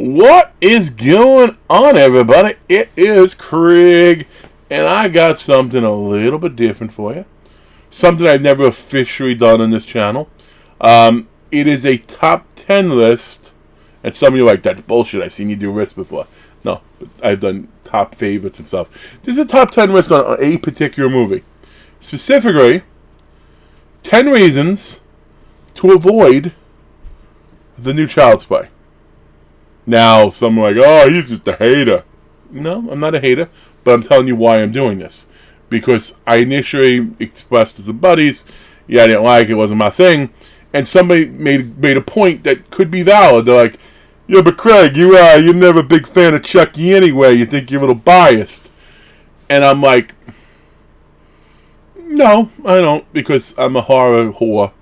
What is going on, everybody? It is Craig, and I got something a little bit different for you. Something I've never officially done on this channel. It is a top 10 list, and some of you are like, that's bullshit, I've seen you do lists before. No, I've done top favorites and stuff. This is a top 10 list on a particular movie. Specifically, 10 reasons to avoid the new Child's Play. Now, some are like, oh, he's just a hater. No, I'm not a hater, but I'm telling you why I'm doing this. Because I initially expressed to some buddies, yeah, I didn't like it, wasn't my thing, and somebody made a point that could be valid. They're like, yeah, but Craig, you're never a big fan of Chucky anyway, you think you're a little biased. And I'm like, no, I don't, because I'm a horror whore,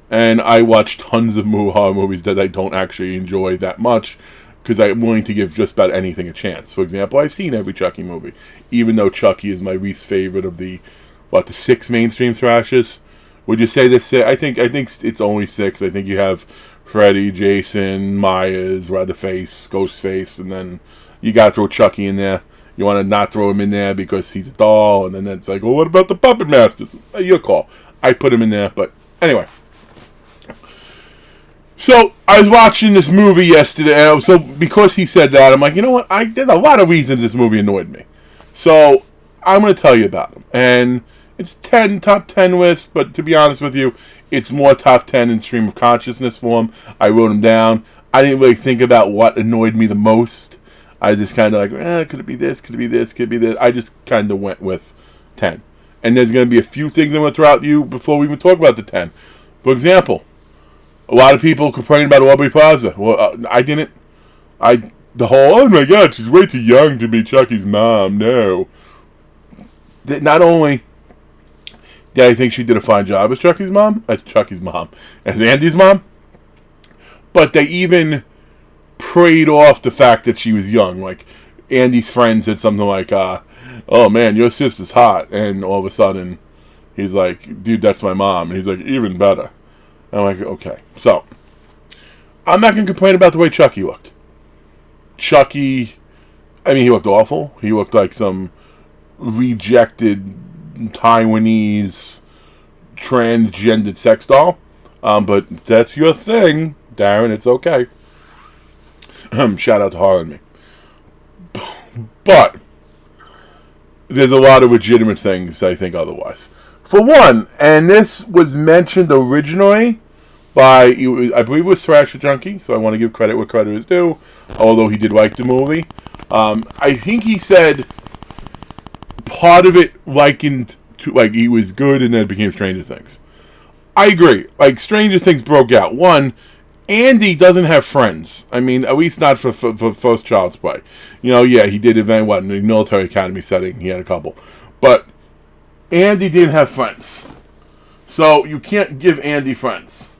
and I watch tons of horror movies that I don't actually enjoy that much, because I'm willing to give just about anything a chance. For example, I've seen every Chucky movie, even though Chucky is my least favorite of the 6 mainstream thrashers. Would you say this? I think it's only 6. I think you have Freddy, Jason, Myers, Leatherface, Ghostface, and then you got to throw Chucky in there. You want to not throw him in there because he's a doll, and then it's like, well, what about the Puppet Masters? Your call. I put him in there, but anyway. So, I was watching this movie yesterday, so because he said that, I'm like, you know what, there's a lot of reasons this movie annoyed me. So, I'm going to tell you about them. And it's top 10 lists, but to be honest with you, it's more top 10 in stream of consciousness form. I wrote them down. I didn't really think about what annoyed me the most. I just kind of like, could it be this, could it be this, could it be this. I just kind of went with 10. And there's going to be a few things I'm going to throw out you before we even talk about the 10. For example, a lot of people complain about Aubrey Plaza. Well, I didn't. The whole, oh my god, she's way too young to be Chucky's mom. No. Not only did I think she did a fine job as Chucky's mom, as Andy's mom, but they even preyed off the fact that she was young. Like, Andy's friend said something like, oh man, your sister's hot. And all of a sudden, he's like, dude, that's my mom. And he's like, even better. I'm like, okay. So, I'm not going to complain about the way Chucky looked. Chucky, he looked awful. He looked like some rejected Taiwanese transgendered sex doll. But that's your thing, Darren. It's okay. Shout out to Harlan Me. But, there's a lot of legitimate things I think otherwise. For one, and this was mentioned originally by, I believe it was Thrasher Junkie, so I want to give credit where credit is due, although he did like the movie. I think he said part of it likened to, he was good and then it became Stranger Things. I agree. Stranger Things broke out. One, Andy doesn't have friends. At least not for first Child's Play. Yeah, he did event, in the military academy setting, he had a couple. But Andy didn't have friends. So, you can't give Andy friends.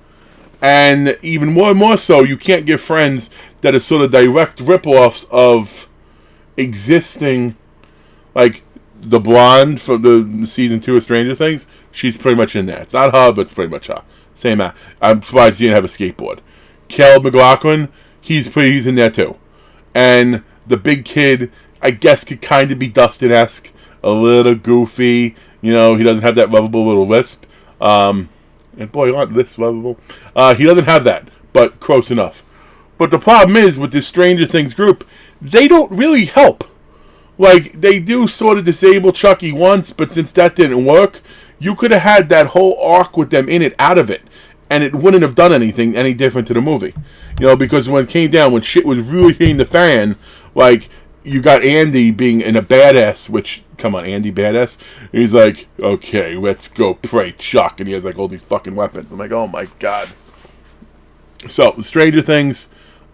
And even more so, you can't give friends that are sort of direct rip-offs of existing, the blonde for the season 2 of Stranger Things. She's pretty much in there. It's not her, but it's pretty much her. Same. I'm surprised she didn't have a skateboard. Caleb McLaughlin, he's in there too. And the big kid, I guess, could kind of be Dustin-esque. A little goofy. He doesn't have that lovable little lisp. And boy, aren't this lovable. He doesn't have that, but close enough. But the problem is, with this Stranger Things group, they don't really help. They do sort of disable Chucky once, but since that didn't work, you could have had that whole arc with them in it out of it, and it wouldn't have done anything any different to the movie. Because when it came down, when shit was really hitting the fan, you got Andy being in a badass, which, come on, Andy badass? He's like, okay, let's go pray Chuck, and he has all these fucking weapons. I'm like, oh my god. So, Stranger Things,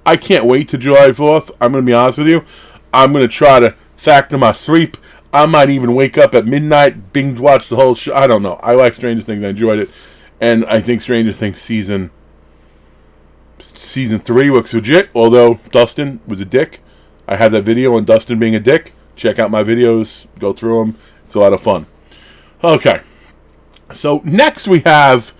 I can't wait to July 4th. I'm going to be honest with you. I'm going to try to factor my sleep. I might even wake up at midnight, binge watch the whole show. I don't know. I like Stranger Things. I enjoyed it. And I think Stranger Things season 3 looks legit, although Dustin was a dick. I have that video on Dustin being a dick. Check out my videos. Go through them. It's a lot of fun. Okay. So, next we have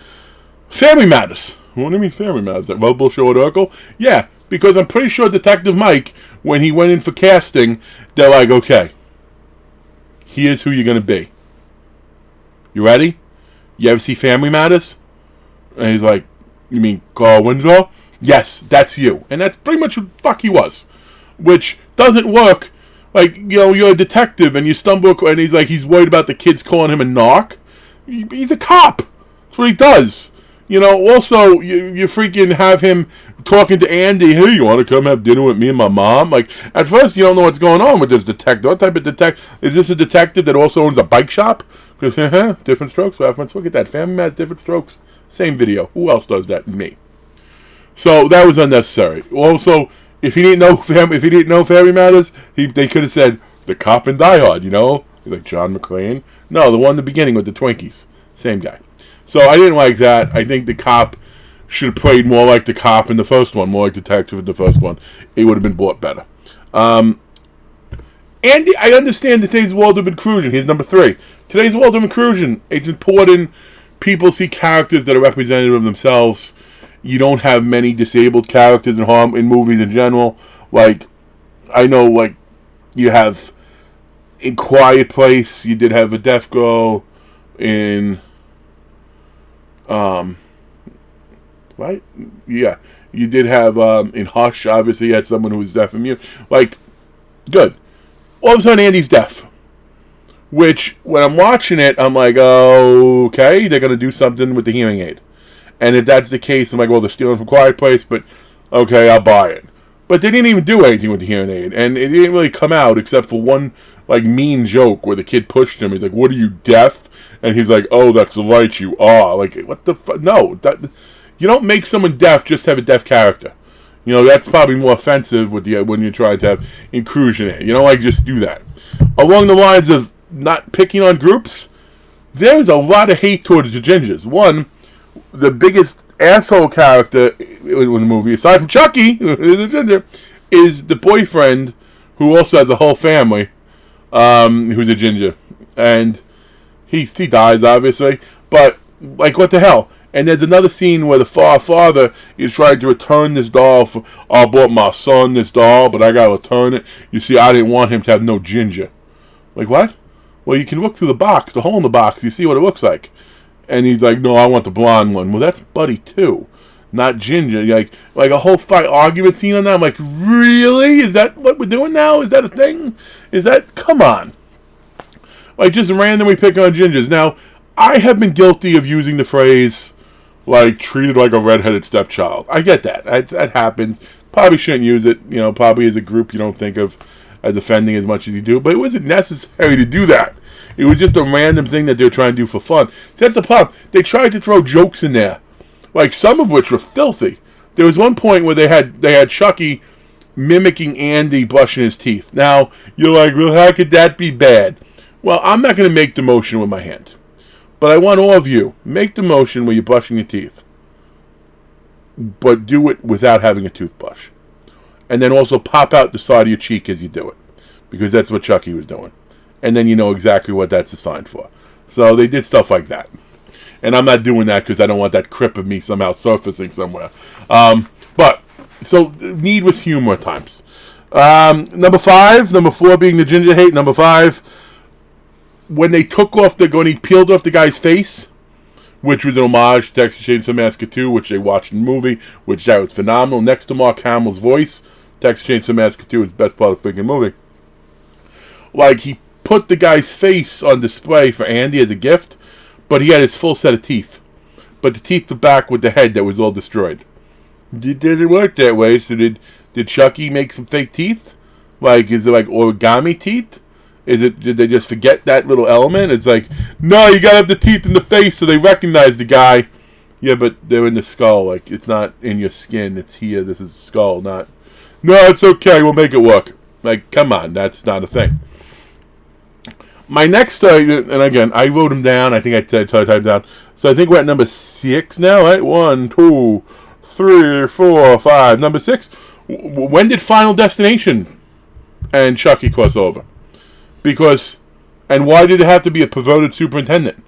Family Matters. What do you mean Family Matters? That Rebel Show at Oracle? Yeah. Because I'm pretty sure Detective Mike, when he went in for casting, they're like, okay, here's who you're going to be. You ready? You ever see Family Matters? And he's like, you mean Carl Winslow? Yes, that's you. And that's pretty much what the fuck he was. Which doesn't work. Like, you're a detective and you stumble, and he's worried about the kids calling him a narc. He's a cop. That's what he does. Also, you freaking have him talking to Andy. Hey, you want to come have dinner with me and my mom? Like, at first, you don't know what's going on with this detective. What type of detective? Is this a detective that also owns a bike shop? Because, different strokes. Look at that. Family Matters, different strokes. Same video. Who else does that? Me. So, that was unnecessary. Also, if he didn't know Family Matters, they could have said, the cop in Die Hard, like John McClane. No, the one in the beginning with the Twinkies. Same guy. So I didn't like that. I think the cop should have played more like the cop in the first one, more like detective in the first one. It would have been bought better. And I understand today's world of inclusion. Here's number 3. Today's world of inclusion. It's important people see characters that are representative of themselves. You don't have many disabled characters in movies in general. Like, I know, like, you have in Quiet Place, you did have a deaf girl in... right? Yeah. You did have, in Hush, obviously, you had someone who was deaf and mute. Like, good. All of a sudden, Andy's deaf. Which, when I'm watching it, I'm like, oh, okay, they're going to do something with the hearing aid. And if that's the case, I'm like, well, they're stealing from Quiet Place, but, okay, I'll buy it. But they didn't even do anything with the hearing aid. And it didn't really come out except for one, like, mean joke where the kid pushed him. He's like, what are you, deaf? And he's like, oh, that's right, you are. Like, what the fuck? No, you don't make someone deaf just to have a deaf character. That's probably more offensive when you're trying to have inclusion in it. You don't like just do that. Along the lines of not picking on groups, there's a lot of hate towards the gingers. One, the biggest asshole character in the movie, aside from Chucky, who's a ginger, is the boyfriend who also has a whole family, who's a ginger. And he dies, obviously, but, like, what the hell? And there's another scene where the father is trying to return this doll. I bought my son this doll, but I gotta return it. You see, I didn't want him to have no ginger. Like, what? Well, you can look through the box, the hole in the box, you see what it looks like. And he's like, no, I want the blonde one. Well, that's Buddy, too. Not Ginger. Like a whole fight argument scene on that. I'm like, really? Is that what we're doing now? Is that a thing? Come on. Like, just randomly pick on gingers. Now, I have been guilty of using the phrase, like, treated like a redheaded stepchild. I get that. That happens. Probably shouldn't use it. Probably as a group you don't think of as offending as much as you do. But it wasn't necessary to do that. It was just a random thing that they were trying to do for fun. See, that's the problem. They tried to throw jokes in there. Like, some of which were filthy. There was one point where they had Chucky mimicking Andy brushing his teeth. Now, you're like, well, how could that be bad? Well, I'm not going to make the motion with my hand. But I want all of you, make the motion where you're brushing your teeth. But do it without having a toothbrush. And then also pop out the side of your cheek as you do it. Because that's what Chucky was doing. And then you know exactly what that's assigned for. So they did stuff like that. And I'm not doing that because I don't want that crip of me somehow surfacing somewhere. So needless humor at times. Number 4 being the ginger hate. Number 5, when he peeled off the guy's face, which was an homage to Texas Chainsaw Massacre 2, which they watched in the movie, which that was phenomenal. Next to Mark Hamill's voice, Texas Chainsaw Massacre 2 is the best part of the freaking movie. Like, he put the guy's face on display for Andy as a gift, but he had his full set of teeth. But the teeth were back with the head that was all destroyed. It didn't work that way, so did Chucky make some fake teeth? Like, is it like origami teeth? Did they just forget that little element? It's like, no, you gotta have the teeth in the face so they recognize the guy. Yeah, but they're in the skull. Like, it's not in your skin. It's here. This is skull, not... No, it's okay. We'll make it work. Like, come on. That's not a thing. My next... and again, I wrote them down. I think I typed down. So I think we're at number 6 now, right? 1, 2, 3, 4, 5. Number 6. When did Final Destination and Chucky cross over? Because, and why did it have to be a perverted superintendent?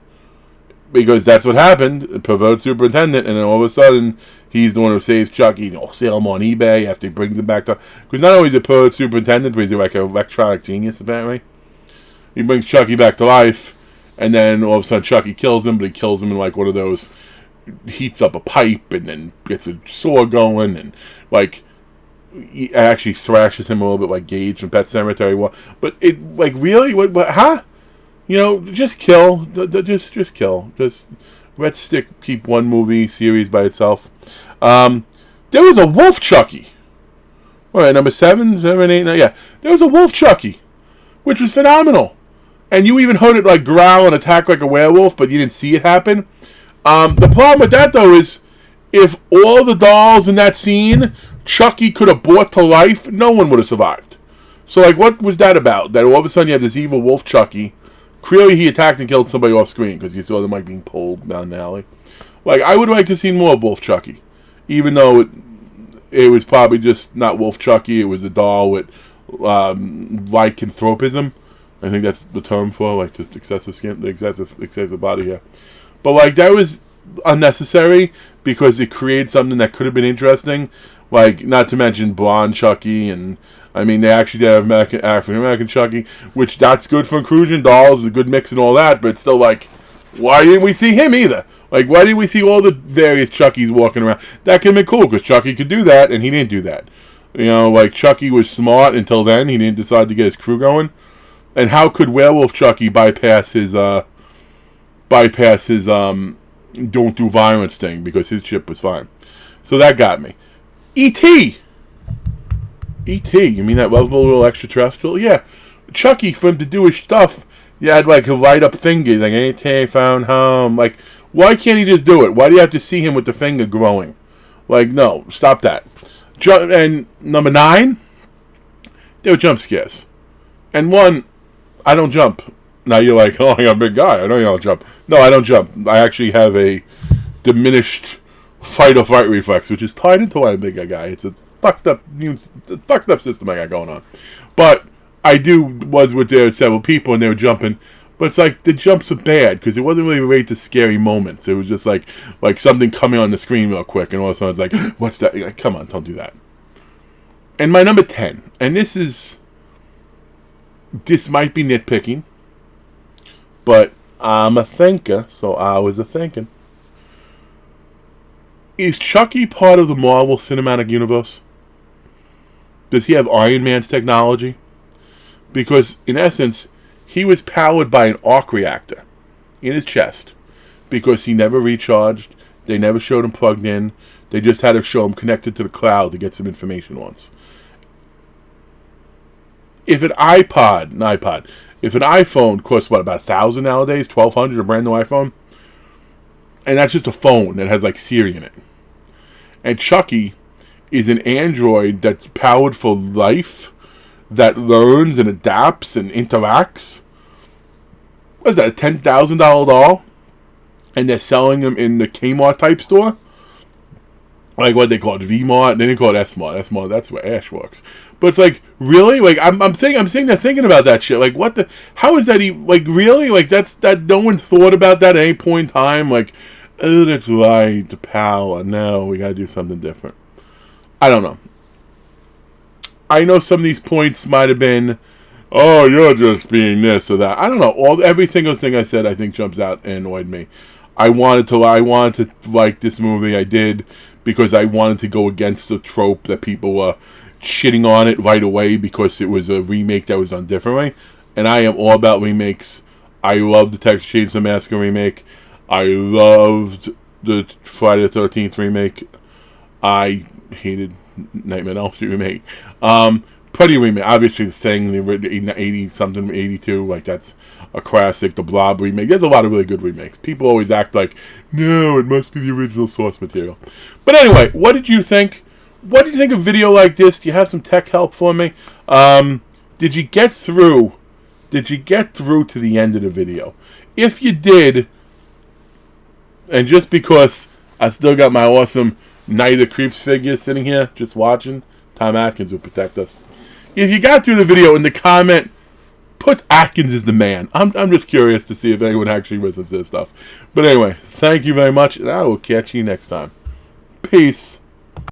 Because that's what happened, a perverted superintendent, and then all of a sudden, he's the one who saves Chucky. He'll sell him on eBay after he brings him back to... Because not only is the superintendent, but he's like an electronic genius, apparently. He brings Chucky back to life, and then all of a sudden Chucky kills him, but he kills him in like one of those... Heats up a pipe, and then gets a saw going, and like... He actually thrashes him a little bit like Gage from Pet Sematary. But it, like, really? What, huh? You know, just kill. Just kill. Just let's keep one movie series by itself. There was a Wolf Chucky. All right, number 7, 8, 9. Yeah, there was a Wolf Chucky, which was phenomenal. And you even heard it like growl and attack like a werewolf, but you didn't see it happen. The problem with that though is, if all the dolls in that scene Chucky could have brought to life, no one would have survived. So, like, what was that about? That all of a sudden you have this evil Wolf Chucky. Clearly he attacked and killed somebody off screen because you saw them, like, being pulled down the alley. Like, I would like to see more of Wolf Chucky. Even though it was probably just not Wolf Chucky, it was a doll with lycanthropism. I think that's the term for, like, the excessive skin, the excessive body hair. But, like, that was unnecessary because it created something that could have been interesting. Like, not to mention blonde Chucky, and I mean, they actually did have African American Chucky, which that's good for inclusion. Dolls, a good mix and all that, but it's still like, why didn't we see him either? Like, why didn't we see all the various Chuckies walking around? That could have been cool, because Chucky could do that, and he didn't do that. You know, like, Chucky was smart until then. He didn't decide to get his crew going. And how could Werewolf Chucky bypass his don't do violence thing, because his ship was fine. So that got me. E.T. E.T. You mean that lovable little extraterrestrial? Yeah. Chucky, for him to do his stuff, you had like a light up finger, like E.T. found home. Like, why can't he just do it? Why do you have to see him with the finger growing? Like, no, stop that. And number 9, they were jump scares. And one, I don't jump. Now you're like, oh, you're a big guy. I know you don't jump. No, I don't jump. I actually have a diminished fight or flight reflex, which is tied into why I'm a big guy. It's a fucked up system I got going on. But I was with several people and they were jumping, but it's like the jumps were bad because it wasn't really related to scary moments. It was just like something coming on the screen real quick, and all of a sudden it's like, what's that? Like, come on, don't do that. And my number 10, and this might be nitpicking, but I'm a thinker, so I was a thinking. Is Chucky part of the Marvel Cinematic Universe? Does he have Iron Man's technology? Because, in essence, he was powered by an arc reactor in his chest. Because he never recharged. They never showed him plugged in. They just had to show him connected to the cloud to get some information once. If an iPhone costs, what, about $1,000 nowadays? $1,200, a brand new iPhone? And that's just a phone that has, like, Siri in it. And Chucky is an android that's powered for life, that learns and adapts and interacts. What is that, a $10,000 doll? And they're selling them in the Kmart type store? Like what they call it, V-Mart. They didn't call it S-Mart. S-Mart, that's where Ash works. But it's like, really? Like, I'm sitting there thinking about that shit. Like, what the, how is that even, like, really? Like, that no one thought about that at any point in time? Like, oh, that's right, the pal. No, we gotta do something different. I don't know. I know some of these points might have been, oh, you're just being this or that. I don't know. Every single thing I said, I think, jumps out and annoyed me. I wanted to like this movie. I did, because I wanted to go against the trope that people were shitting on it right away because it was a remake that was done differently. And I am all about remakes. I love the Texas Chainsaw Massacre remake. I loved the Friday the 13th remake. I hated Nightmare on Elm Street remake. Pretty remake. Obviously, The Thing, the 80-something, 82, like, that's a classic. The Blob remake. There's a lot of really good remakes. People always act like, no, it must be the original source material. But anyway, what did you think? What do you think of a video like this? Do you have some tech help for me? Did you get through? Did you get through to the end of the video? If you did, and just because I still got my awesome Night of the Creeps figure sitting here just watching, Tom Atkins will protect us. If you got through the video, in the comment, put Atkins is the man. I'm just curious to see if anyone actually listens to this stuff. But anyway, thank you very much, and I will catch you next time. Peace.